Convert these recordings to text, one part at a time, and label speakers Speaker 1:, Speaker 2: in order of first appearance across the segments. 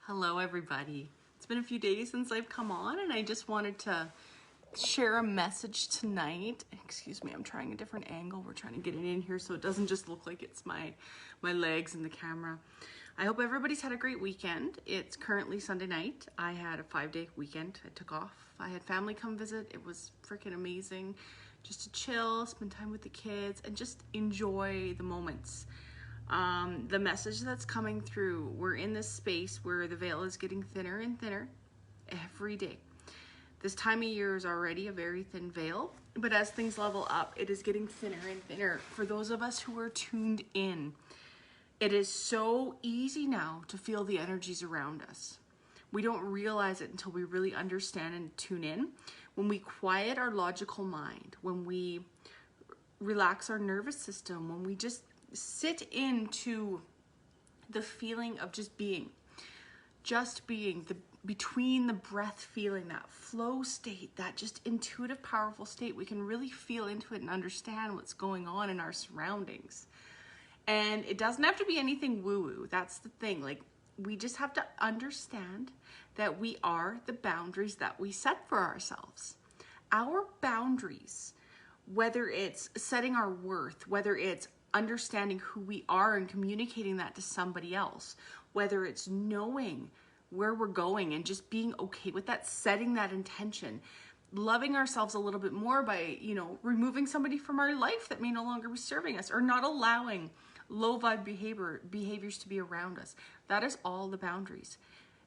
Speaker 1: Hello everybody. It's been a few days since I've come on and I just wanted to share a message tonight. Excuse me, I'm trying a different angle. We're trying to get it in here so it doesn't just look like it's my legs in the camera. I hope everybody's had a great weekend. It's currently Sunday night. I had a 5-day weekend. I took off. I had family come visit. It was freaking amazing just to chill, spend time with the kids, and just enjoy the moments. The message that's coming through, we're in this space where the veil is getting thinner and thinner every day. This time of year is already a very thin veil, but as things level up, it is getting thinner and thinner for those of us who are tuned in. It is so easy now to feel the energies around us. We don't realize it until we really understand and tune in. When we quiet our logical mind, when we relax our nervous system, when we just sit into the feeling of just being, the between the breath feeling, that flow state, that just intuitive, powerful state, we can really feel into it and understand what's going on in our surroundings. And it doesn't have to be anything woo-woo. That's the thing. Like, we just have to understand that we are the boundaries that we set for ourselves. Our boundaries, whether it's setting our worth, whether it's understanding who we are and communicating that to somebody else, whether it's knowing where we're going and just being okay with that, setting that intention, loving ourselves a little bit more by, removing somebody from our life that may no longer be serving us, or not allowing low vibe behaviors to be around us. That is all the boundaries.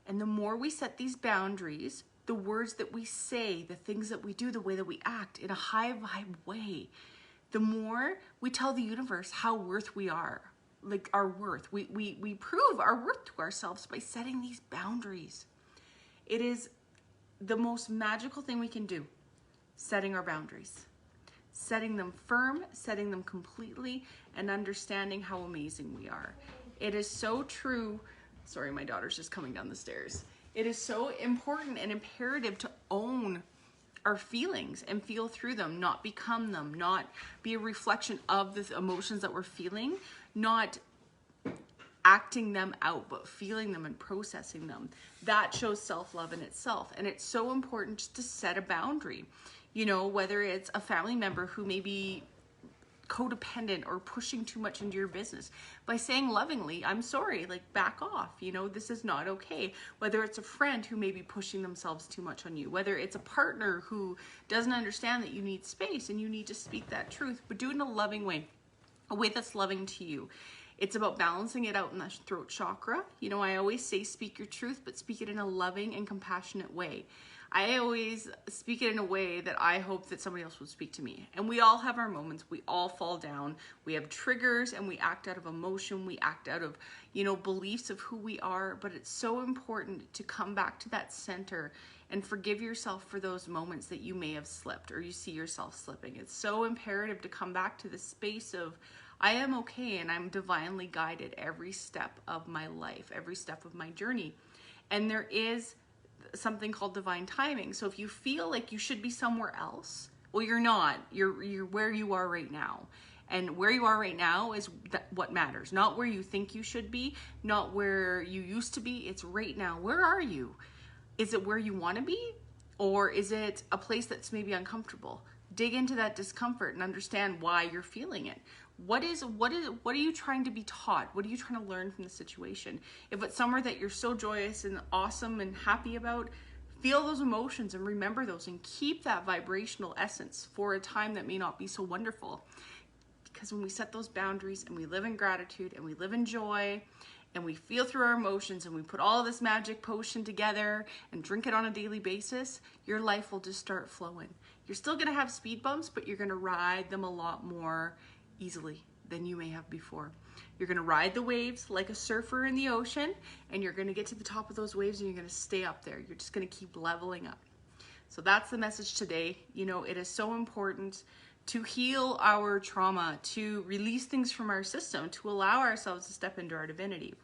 Speaker 1: And the more we set these boundaries, the words that we say, the things that we do, the way that we act in a high vibe way, the more we tell the universe how worth we are, like our worth. We prove our worth to ourselves by setting these boundaries. It is the most magical thing we can do, setting our boundaries, setting them firm, setting them completely, and understanding how amazing we are. It is so true. Sorry, my daughter's just coming down the stairs. It is so important and imperative to own our feelings and feel through them, not become them, not be a reflection of the emotions that we're feeling, not acting them out, but feeling them and processing them. That shows self-love in itself. And it's so important just to set a boundary, whether it's a family member who may be codependent or pushing too much into your business, by saying lovingly, I'm sorry, like, back off, this is not okay. Whether it's a friend who may be pushing themselves too much on you, whether it's a partner who doesn't understand that you need space and you need to speak that truth, but do it in a loving way, a way that's loving to you. It's about balancing it out in the throat chakra. I always say speak your truth, but speak it in a loving and compassionate way. I always speak it in a way that I hope that somebody else would speak to me. And we all have our moments. We all fall down. We have triggers and we act out of emotion. We act out of, beliefs of who we are. But it's so important to come back to that center and forgive yourself for those moments that you may have slipped or you see yourself slipping. It's so imperative to come back to the space of, I am okay and I'm divinely guided every step of my life, every step of my journey. And there is something called divine timing. So if you feel like you should be somewhere else, well, you're not. You're where you are right now. And where you are right now is what matters. Not where you think you should be, not where you used to be. It's right now. Where are you? Is it where you want to be? Or is it a place that's maybe uncomfortable? Dig into that discomfort and understand why you're feeling it. What are you trying to be taught? What are you trying to learn from the situation? If it's somewhere that you're so joyous and awesome and happy about, feel those emotions and remember those and keep that vibrational essence for a time that may not be so wonderful. Because when we set those boundaries and we live in gratitude and we live in joy and we feel through our emotions and we put all this magic potion together and drink it on a daily basis, your life will just start flowing. You're still going to have speed bumps, but you're going to ride them a lot more easily than you may have before. You're going to ride the waves like a surfer in the ocean, and you're going to get to the top of those waves and you're going to stay up there. You're just going to keep leveling up. So that's the message today. It is so important to heal our trauma, to release things from our system, to allow ourselves to step into our divinity.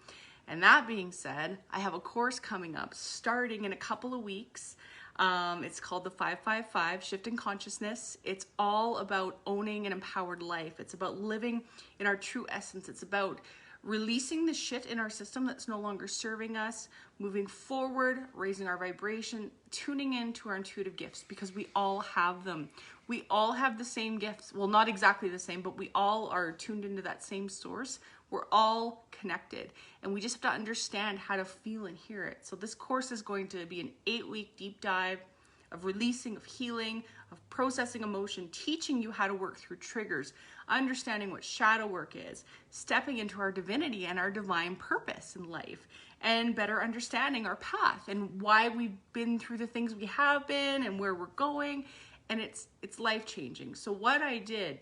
Speaker 1: And that being said, I have a course coming up starting in a couple of weeks. It's called the 555 Shift in Consciousness. It's all about owning an empowered life. It's about living in our true essence. It's about releasing the shit in our system that's no longer serving us, moving forward, raising our vibration, tuning into our intuitive gifts, because we all have them. We all have the same gifts. Well, not exactly the same, but we all are tuned into that same source. We're all connected, and we just have to understand how to feel and hear it. So this course is going to be an 8-week deep dive of releasing, of healing, of processing emotion, teaching you how to work through triggers, understanding what shadow work is, stepping into our divinity and our divine purpose in life, and better understanding our path and why we've been through the things we have been and where we're going. And it's life-changing. So what I did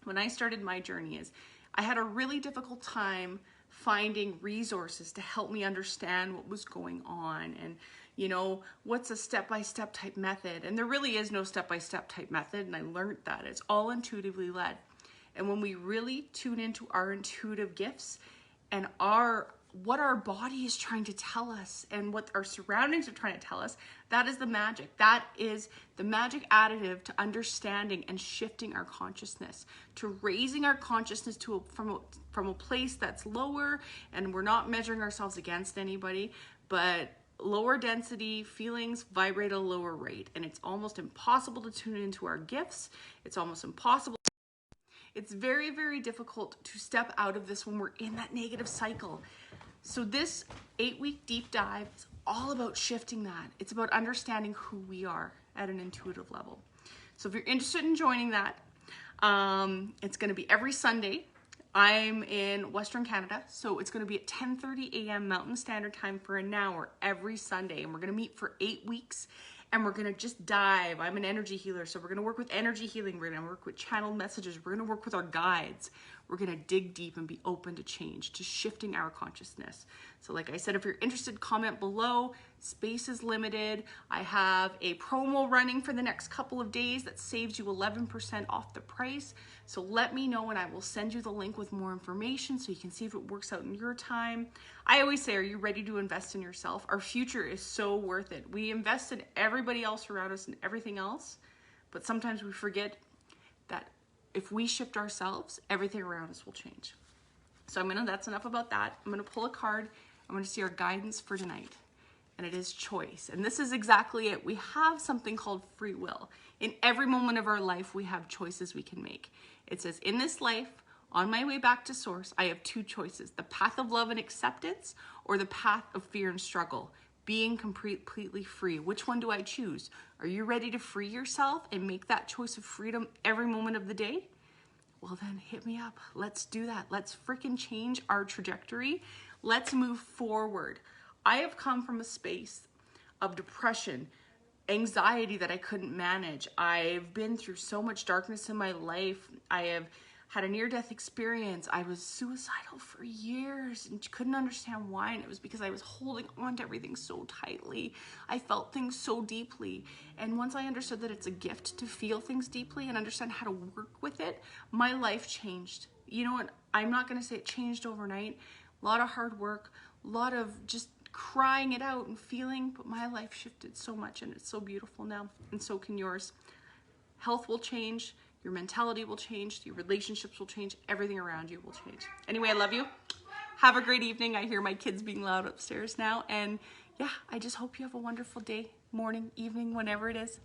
Speaker 1: when I started my journey is I had a really difficult time finding resources to help me understand what was going on and, you know, what's a step-by-step type method. And there really is no step-by-step type method, and I learned that. It's all intuitively led. And when we really tune into our intuitive gifts and what our body is trying to tell us and what our surroundings are trying to tell us, that is the magic. That is the magic additive to understanding and shifting our consciousness, to raising our consciousness from a place that's lower, and we're not measuring ourselves against anybody, but lower density feelings vibrate at a lower rate, and it's almost impossible to tune into our gifts. It's almost impossible. It's very, very difficult to step out of this when we're in that negative cycle. So this 8-week deep dive is all about shifting that. It's about understanding who we are at an intuitive level. So if you're interested in joining that, it's going to be every Sunday. I'm in Western Canada, so it's going to be at 10:30 a.m. Mountain Standard Time for an hour every Sunday, and we're going to meet for 8 weeks, and we're going to just dive. I'm an energy healer, so we're going to work with energy healing. We're going to work with channeled messages. We're going to work with our guides. We're going to dig deep and be open to change, to shifting our consciousness. So like I said, if you're interested, comment below. Space is limited. I have a promo running for the next couple of days that saves you 11% off the price. So let me know and I will send you the link with more information so you can see if it works out in your time. I always say, are you ready to invest in yourself? Our future is so worth it. We invest in everybody else around us and everything else, but sometimes we forget that if we shift ourselves, everything around us will change. So that's enough about that. I'm gonna pull a card. I'm gonna see our guidance for tonight. And it is choice. And this is exactly it. We have something called free will. In every moment of our life, we have choices we can make. It says, in this life, on my way back to source, I have 2 choices: the path of love and acceptance, or the path of fear and struggle, being completely free. Which one do I choose? Are you ready to free yourself and make that choice of freedom every moment of the day? Well, then hit me up. Let's do that. Let's freaking change our trajectory. Let's move forward. I have come from a space of depression, anxiety that I couldn't manage. I've been through so much darkness in my life. I have had a near-death experience. I was suicidal for years and couldn't understand why, and it was because I was holding on to everything so tightly. I felt things so deeply, and once I understood that it's a gift to feel things deeply and understand how to work with it, my life changed. You know what? I'm not going to say it changed overnight. A lot of hard work, a lot of just crying it out and feeling, but my life shifted so much, and it's so beautiful now, and so can yours. Health will change, your mentality will change, your relationships will change, everything around you will change. Anyway, I love you. Have a great evening. I hear my kids being loud upstairs now, and yeah, I just hope you have a wonderful day, morning, evening, whenever it is.